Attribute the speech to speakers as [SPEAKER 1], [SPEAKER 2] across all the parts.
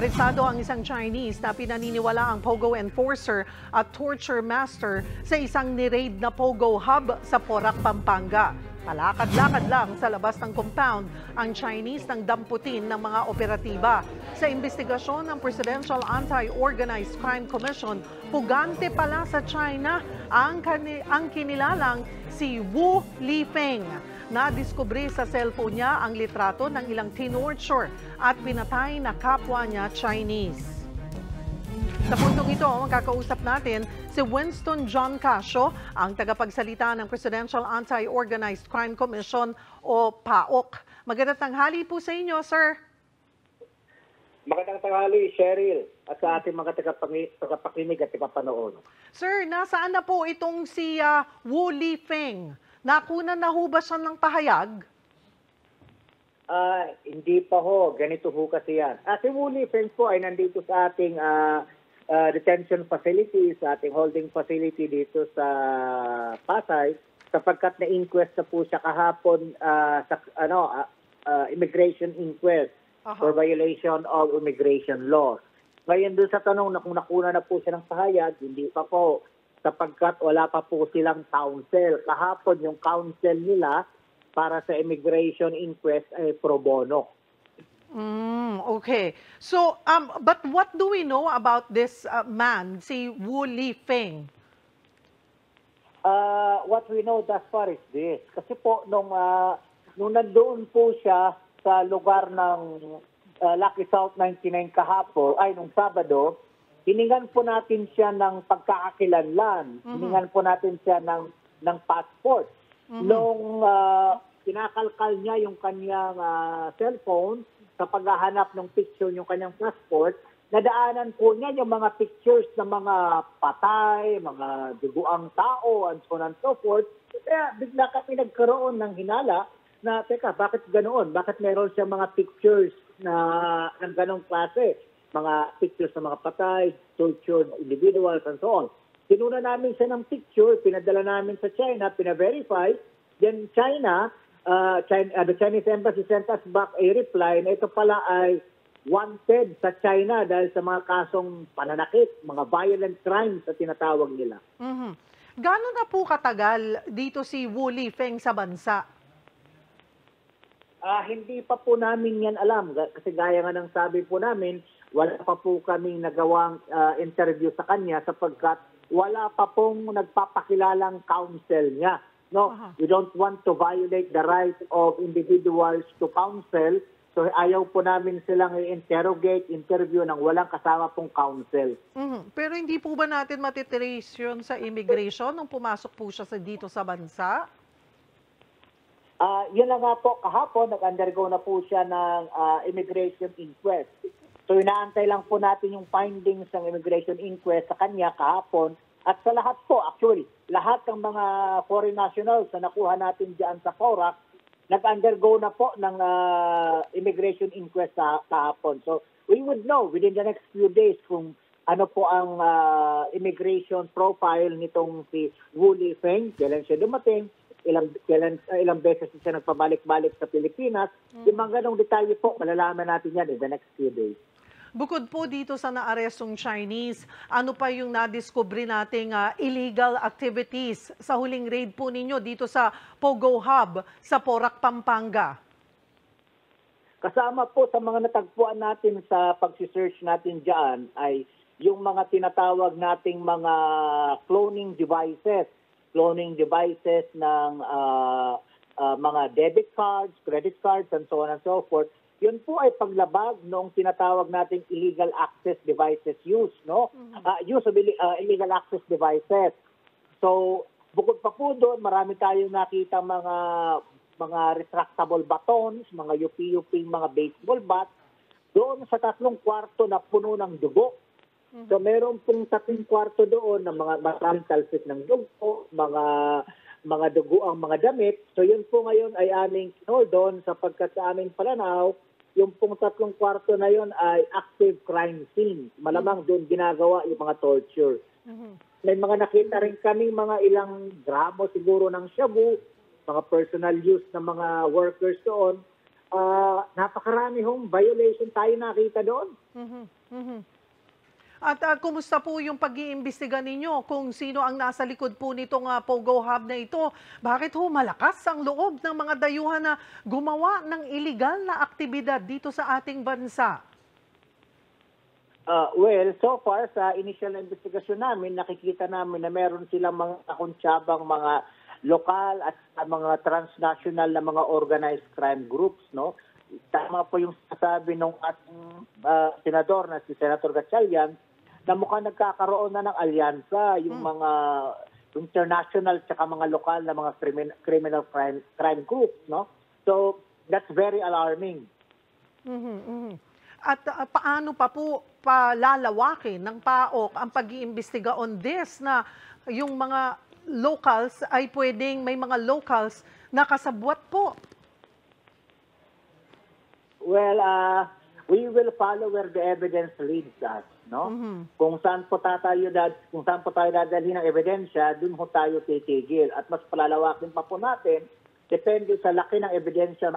[SPEAKER 1] Arestado ang isang Chinese na pinaniniwala ang Pogo enforcer at torture master sa isang ni-raid na Pogo hub sa Porac, Pampanga. Palakad-lakad lang sa labas ng compound ang Chinese nang damputin ng mga operatiba. Sa investigasyon ng Presidential Anti-Organized Crime Commission, pugante pala sa China ang kinilalang si Wu Lifeng. Nadiskubre sa cellphone niya ang litrato ng ilang tinorture at pinatay na kapwa niya Chinese. Sa puntong ito, makakausap natin si Winston John Casio, ang tagapagsalita ng Presidential Anti-Organized Crime Commission o PAOC. Magandang tanghali po sa inyo, sir.
[SPEAKER 2] Magandang tanghali, Cheryl, at sa ating mga tagapakinig at tagapanood.
[SPEAKER 1] Sir, nasaan na po itong si Wu Lifeng? Nakunan na ho ba siya ng pahayag?
[SPEAKER 2] Hindi pa ho. Ganito ho kasi yan. Si Wu Lifeng po ay nandito sa ating detention facility, sa ating holding facility dito sa Pasay, sapagkat na-inquest na po siya kahapon sa immigration inquest for violation of immigration laws. Ngayon doon sa tanong na kung nakuna na po siya ng pahayag, hindi pa po, sapagkat wala pa po silang counsel. Kahapon yung counsel nila para sa immigration inquest ay pro bono.
[SPEAKER 1] Okay. So, but what do we know about this man, si Wu Lifeng?
[SPEAKER 2] What we know thus far is this. Kasi po, nung nandoon po siya sa lugar ng Lucky South 99 kahapon, nung Sabado, hiningan po natin siya ng pagkakakilanlan. Hiningan po natin siya ng passport. Nung kinakalkal niya yung kanyang cellphone, sa paghahanap ng picture yung kanyang passport, nadaanan po niya yung mga pictures ng mga patay, mga duguang tao, and so on and so forth. Kaya bigla kami nagkaroon ng hinala na, teka, bakit ganoon? Bakit meron siya mga pictures na ng ganong klase? Mga pictures ng mga patay, tortured individuals, and so on. Tinuna namin siya ng picture, pinadala namin sa China, pina-verify, then the Chinese embassy sent us back a reply na ito pala ay wanted sa China dahil sa mga kasong pananakit, mga violent crimes na tinatawag nila.
[SPEAKER 1] Gano'n na po katagal dito si Wu Lifeng sa bansa?
[SPEAKER 2] Hindi pa po namin yan alam. Kasi gaya nga ng sabi po namin, wala pa po kaming nagawang interview sa kanya sapagkat wala pa pong nagpapakilalang counsel niya. No, we don't want to violate the right of individuals to counsel. So ayaw po namin silang i-interrogate, interview ng walang kasama pong counsel.
[SPEAKER 1] Pero hindi po ba natin matitrace yun sa immigration nung pumasok po siya dito sa bansa?
[SPEAKER 2] Yun na nga po, kahapon nag-undergo na po siya ng immigration inquest. So inaantay lang po natin yung findings ng immigration inquest sa kanya kahapon. At sa lahat po, actually, lahat ng mga foreign nationals na nakuha natin dyan sa Porac, nag-undergo na po ng immigration inquest kahapon. So we would know within the next few days kung ano po ang immigration profile nitong si Wu Lifeng, kailan siya dumating, ilang beses siya nagpabalik-balik sa Pilipinas. Yung mga ganong detalye po, malalaman natin yan in the next few days.
[SPEAKER 1] Bukod po dito sa naarestong Chinese, ano pa yung nadiskubre nating illegal activities sa huling raid po ninyo dito sa Pogo Hub sa Porac, Pampanga?
[SPEAKER 2] Kasama po sa mga natagpuan natin sa pag-search natin dyan ay yung mga tinatawag nating mga cloning devices. Cloning devices ng mga debit cards, credit cards, and so on and so forth. Yun po ay paglabag noong tinatawag nating illegal access devices use, no? Use of illegal access devices. So, bukod pa po doon, marami tayong nakita mga retractable batons, mga yupi-yuping mga baseball bat, doon sa 3 kwarto na puno ng dugo. So, meron pong 3 kwarto doon na mga maraming talsik ng dugo, mga dugo ang mga damit. So, yun po ngayon ay aming doon sapagkat sa aming pananaw, yung pong 3 kwarto na yon ay active crime scene. Malamang doon ginagawa yung mga torture. May mga nakita rin kami mga ilang gramo siguro ng shabu, mga personal use ng mga workers doon. napakarami hong violation tayo nakita doon.
[SPEAKER 1] Mhm, mhm. At kumusta po yung pag-iimbestiga ninyo kung sino ang nasa likod po nitong Pogo Hub na ito? Bakit ho malakas ang loob ng mga dayuhan na gumawa ng iligal na aktibidad dito sa ating bansa?
[SPEAKER 2] Well, so far sa initial na investigasyon namin, nakikita namin na meron silang mga kakuntsabang mga lokal at mga transnational na mga organized crime groups, no? Tama po yung sasabi ng ating senador na si Senator Gatchalian na mukhang nagkakaroon na ng alyansa yung mga international at mga lokal na mga criminal crime groups, no? So that's very alarming.
[SPEAKER 1] Mhm, mhm. At paano pa po palalawakin ng PAOK ang pag-iimbestiga on this na yung mga locals ay pwedeng may mga locals na kasabwat po?
[SPEAKER 2] Well, we will follow where the evidence leads us, no? Kung saan po tayo dadalhin ng ebidensya, dun po tayo titigil. At mas palalawakin pa po natin, depende sa laki ng ebidensya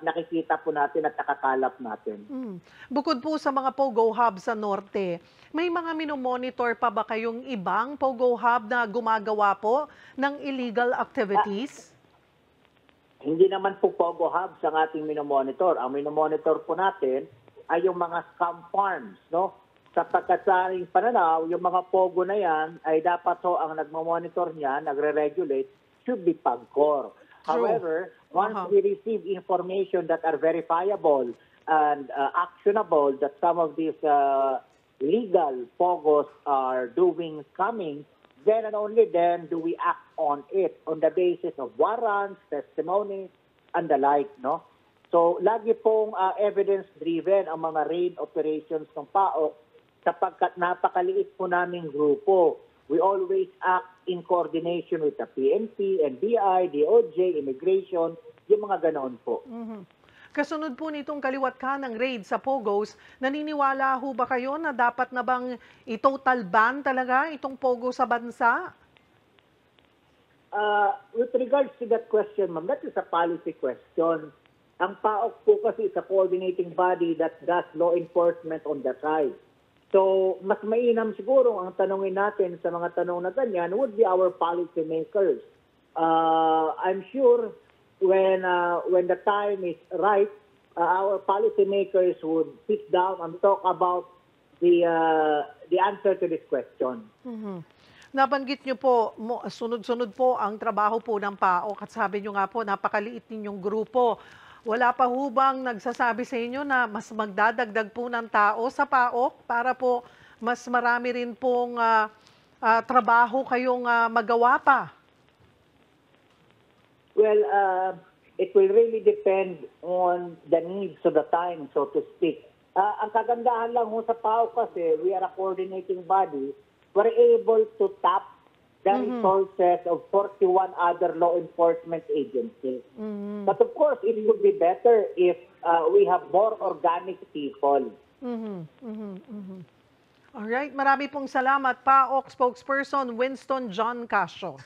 [SPEAKER 2] nakikita po natin at nakakalap natin.
[SPEAKER 1] Bukod po sa mga Pogo Hub sa Norte, may mga minomonitor pa ba kayong ibang Pogo Hub na gumagawa po ng illegal activities?
[SPEAKER 2] Hindi naman po Pogo Hubs ang ating minomonitor. Ang minomonitor po natin ay yung mga scam farms, no? Sa pagkasaring pananaw, yung mga Pogo na yan ay dapat ho ang nagmamonitor niya, nagre-regulate, should be PAGCOR. However, once we receive information that are verifiable and actionable that some of these legal Pogos are doing scamming, then and only then do we act on it on the basis of warrants, testimonies, and the like, no? So, lagi pong evidence-driven ang mga raid operations ng PAOK sapagkat napakaliit po naming grupo. We always act in coordination with the PNP, NBI, DOJ, Immigration, yung mga ganoon po.
[SPEAKER 1] Kasunod po nitong kaliwat ka ng raid sa Pogos, naniniwala ho ba kayo na dapat na bang i-total ban talaga itong Pogo sa bansa?
[SPEAKER 2] With regards to that question, ma'am, that is a policy question. Ang PAOK po kasi is a coordinating body that does law enforcement on the side. So, mas mainam siguro ang tanongin natin sa mga tanong na ganyan would be our policy makers. I'm sure when the time is right, our policy makers would sit down and talk about the answer to this question.
[SPEAKER 1] Nabanggit nyo po, sunod-sunod po ang trabaho po ng PAOK at sabi nyo nga po, napakaliit ninyong grupo. Wala pa ho bang nagsasabi sa inyo na mas magdadagdag po ng tao sa PAOK para po mas marami rin pong trabaho kayong magawa pa?
[SPEAKER 2] Well, it will really depend on the needs of the time, so to speak. Ang kagandahan lang sa PAOK kasi, we are a coordinating body, we're able to tap the resources of 41 other law enforcement agencies. But of course, it would be better if we have more organic people.
[SPEAKER 1] Alright, marami pong salamat, PAOK spokesperson Winston John Casio.